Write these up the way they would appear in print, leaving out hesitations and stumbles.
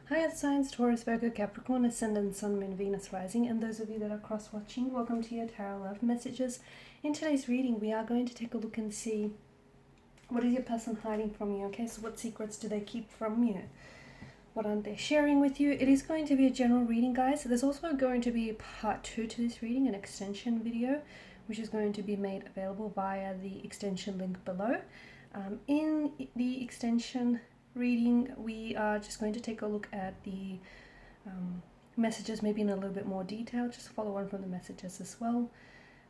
Hi, Earth Signs, Taurus, Virgo, Capricorn, Ascendant, Sun, Moon, Venus, Rising, and those of you that are cross-watching, welcome to your Tarot Love Messages. In today's reading, we are going to take a look and see what is your person hiding from you, okay? So what secrets do they keep from you? What aren't they sharing with you? It is going to be a general reading, guys. There's also going to be part 2 to this reading, an extension video, which is going to be made available via the extension link below. In the extension reading, we are just going to take a look at the messages, maybe in a little bit more detail, just follow on from the messages as well.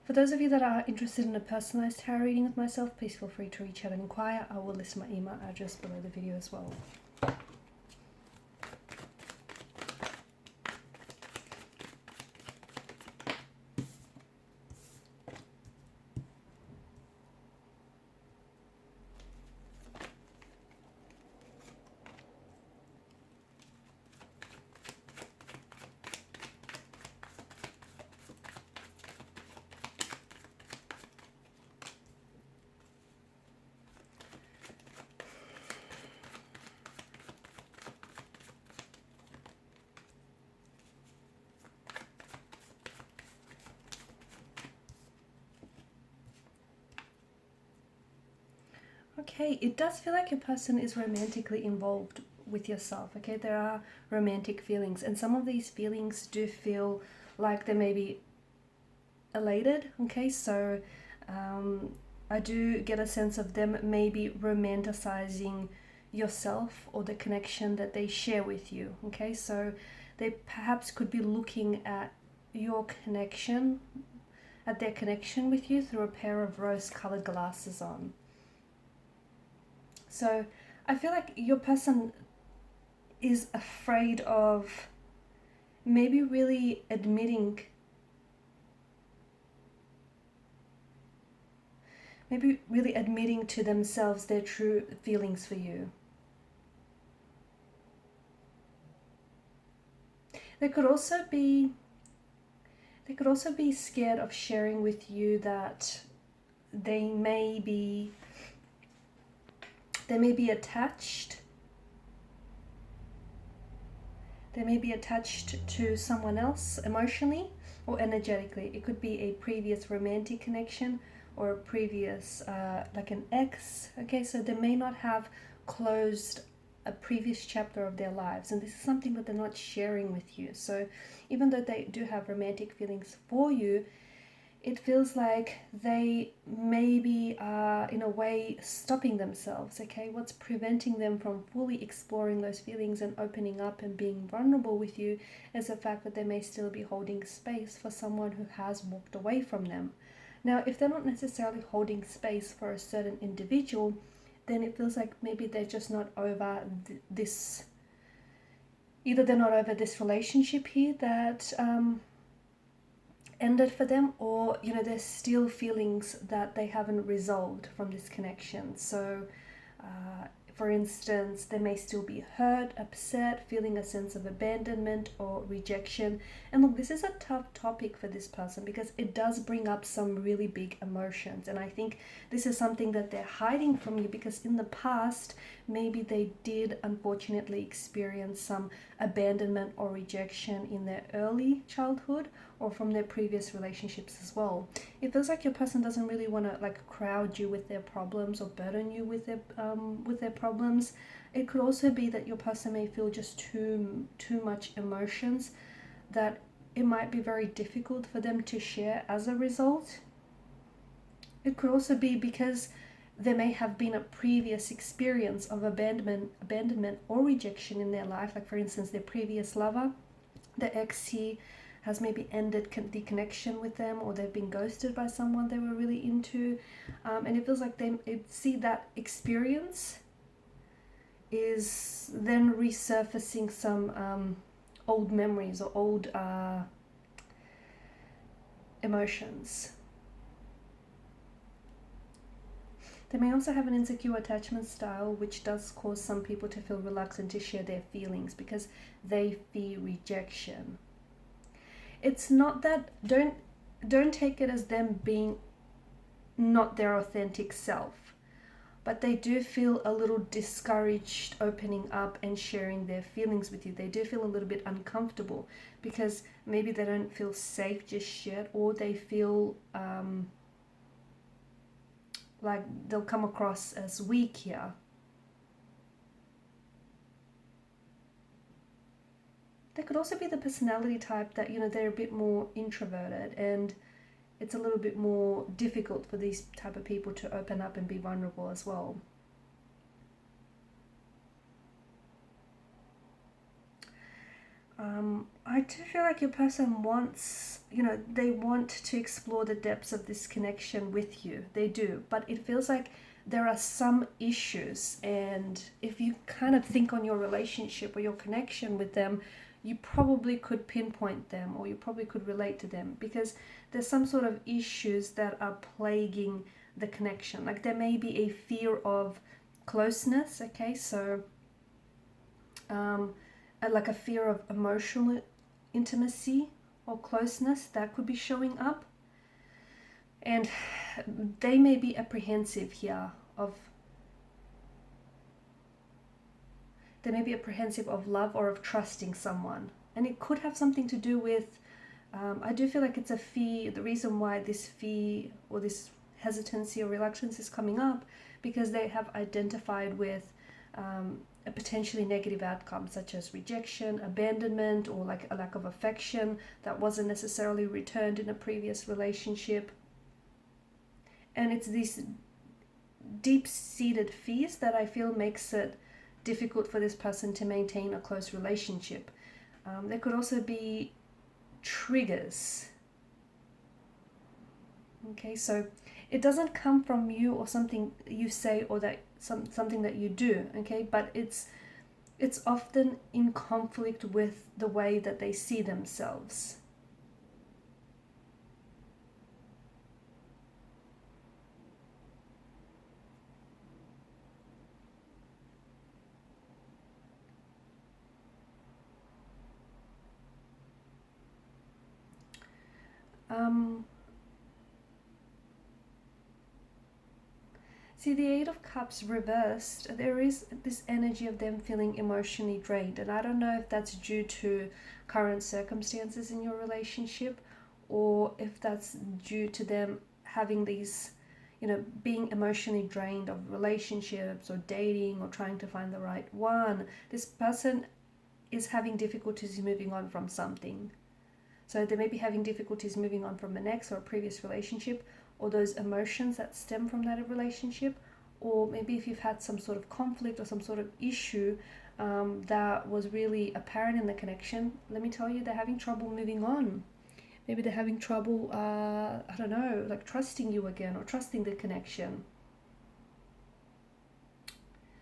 For those of you that are interested in a personalized tarot reading with myself, please feel free to reach out and inquire. I will list my email address below the video as well. Okay, it does feel like your person is romantically involved with yourself, okay? There are romantic feelings, and some of these feelings do feel like they may be elated, okay? So I do get a sense of them maybe romanticizing yourself or the connection that they share with you, okay? So they perhaps could be looking at your connection, at their connection with you through a pair of rose-colored glasses on. So I feel like your person is afraid of maybe really admitting to themselves their true feelings for you. They could also be scared of sharing with you that they may be attached. They may be attached to someone else emotionally or energetically. It could be a previous romantic connection or a previous, like an ex. Okay, so they may not have closed a previous chapter of their lives, and this is something that they're not sharing with you. So even though they do have romantic feelings for you, it feels like they maybe are in a way stopping themselves, okay? What's preventing them from fully exploring those feelings and opening up and being vulnerable with you is the fact that they may still be holding space for someone who has walked away from them. Now, if they're not necessarily holding space for a certain individual, then it feels like maybe they're just not over this, either they're not over this relationship here that ended for them, or there's still feelings that they haven't resolved from this connection. So for instance, they may still be hurt, upset, feeling a sense of abandonment or rejection. And look, this is a tough topic for this person because it does bring up some really big emotions, and I think this is something that they're hiding from you because in the past maybe they did unfortunately experience some abandonment or rejection in their early childhood or from their previous relationships as well. It feels like your person doesn't really want to crowd you with their problems or burden you with their problems. It could also be that your person may feel just too much emotions, that it might be very difficult for them to share as a result. It could also be because there may have been a previous experience of abandonment or rejection in their life, like for instance their previous lover, the ex here, has maybe ended the connection with them, or they've been ghosted by someone they were really into, and it feels like they see that experience is then resurfacing some old memories or old emotions. They may also have an insecure attachment style, which does cause some people to feel reluctant to share their feelings because they fear rejection. It's not that, don't take it as them being not their authentic self, but they do feel a little discouraged opening up and sharing their feelings with you. They do feel a little bit uncomfortable because maybe they don't feel safe just yet, or they feel like they'll come across as weak here. They could also be the personality type that, they're a bit more introverted, and it's a little bit more difficult for these type of people to open up and be vulnerable as well. I do feel like your person wants, they want to explore the depths of this connection with you. They do, but it feels like there are some issues, and if you kind of think on your relationship or your connection with them, you probably could pinpoint them, or you probably could relate to them, because there's some sort of issues that are plaguing the connection. Like there may be a fear of closeness, okay? So like a fear of emotional intimacy or closeness that could be showing up. And they may be apprehensive here of love or of trusting someone. And it could have something to do with, I do feel like it's a fear. The reason why this fear or this hesitancy or reluctance is coming up, because they have identified with a potentially negative outcome, such as rejection, abandonment, or like a lack of affection that wasn't necessarily returned in a previous relationship. And it's these deep-seated fears that I feel makes it difficult for this person to maintain a close relationship. There could also be triggers. Okay, so it doesn't come from you or something you say or that something that you do, okay, but it's often in conflict with the way that they see themselves. See, the Eight of Cups reversed, there is this energy of them feeling emotionally drained. And I don't know if that's due to current circumstances in your relationship, or if that's due to them having these, being emotionally drained of relationships or dating or trying to find the right one. This person is having difficulties moving on from something. So they may be having difficulties moving on from an ex or a previous relationship, or those emotions that stem from that relationship, or maybe if you've had some sort of conflict or some sort of issue that was really apparent in the connection, let me tell you, they're having trouble moving on. Maybe they're having trouble, I don't know, like trusting you again or trusting the connection.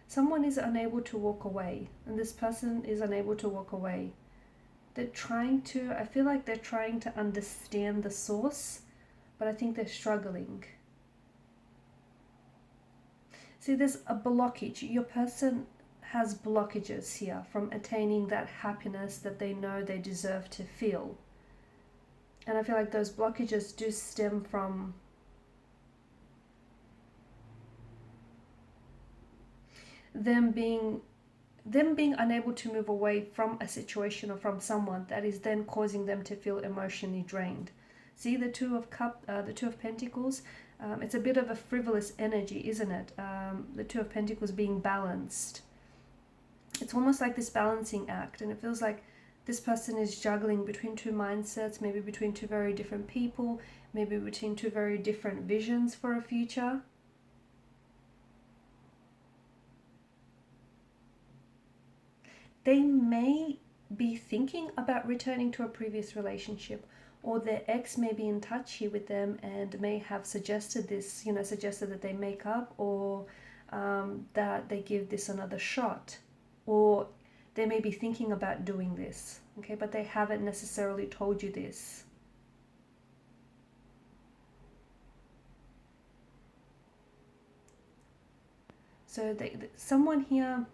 Someone is unable to walk away, and this person is unable to walk away. I feel like they're trying to understand the source, but I think they're struggling. See, there's a blockage. Your person has blockages here from attaining that happiness that they know they deserve to feel. And I feel like those blockages do stem from them being unable to move away from a situation or from someone that is then causing them to feel emotionally drained. See, the Two of Pentacles, it's a bit of a frivolous energy, isn't it? The Two of Pentacles being balanced. It's almost like this balancing act, and it feels like this person is juggling between two mindsets, maybe between two very different people, maybe between two very different visions for a future. They may be thinking about returning to a previous relationship, or their ex may be in touch here with them and may have suggested this, suggested that they make up, or that they give this another shot, or they may be thinking about doing this, okay, but they haven't necessarily told you this. So someone here,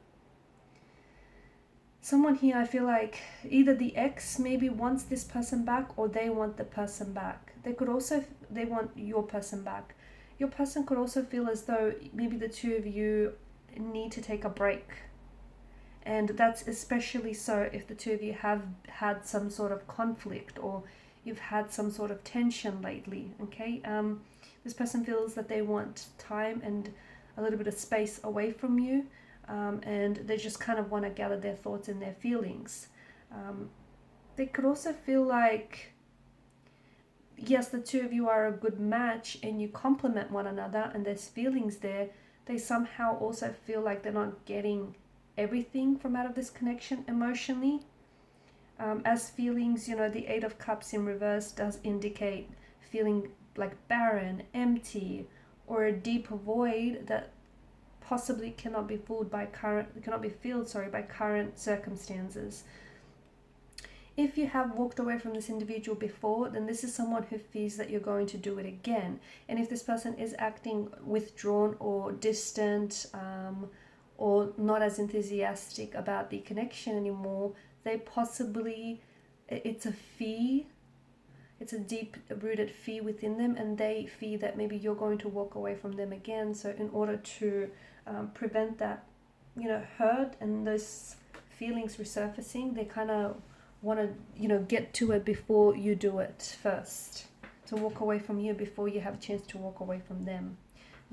I feel like either the ex maybe wants this person back, or they want the person back. They want your person back. Your person could also feel as though maybe the two of you need to take a break. And that's especially so if the two of you have had some sort of conflict or you've had some sort of tension lately, okay? This person feels that they want time and a little bit of space away from you, and they just kind of want to gather their thoughts and their feelings. They could also feel like, yes, the two of you are a good match and you complement one another and there's feelings there. They somehow also feel like they're not getting everything from out of this connection emotionally. As feelings, the Eight of Cups in reverse does indicate feeling like barren, empty, or a deep void that possibly cannot be filled by current circumstances. If you have walked away from this individual before, then this is someone who fears that you're going to do it again. And if this person is acting withdrawn or distant, or not as enthusiastic about the connection anymore, they possibly, it's a fear, it's a deep rooted fear within them, and they fear that maybe you're going to walk away from them again. So in order to prevent that, hurt and those feelings resurfacing, they kind of want to, get to it before you do it first. To walk away from you before you have a chance to walk away from them.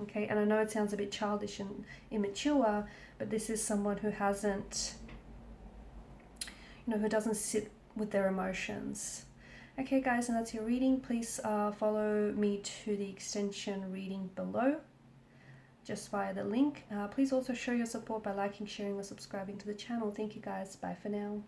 Okay, and I know it sounds a bit childish and immature, but this is someone who hasn't, who doesn't sit with their emotions. Okay, guys, and that's your reading. Please follow me to the extension reading below, just via the link. Please also show your support by liking, sharing, or subscribing to the channel. Thank you, guys. Bye for now.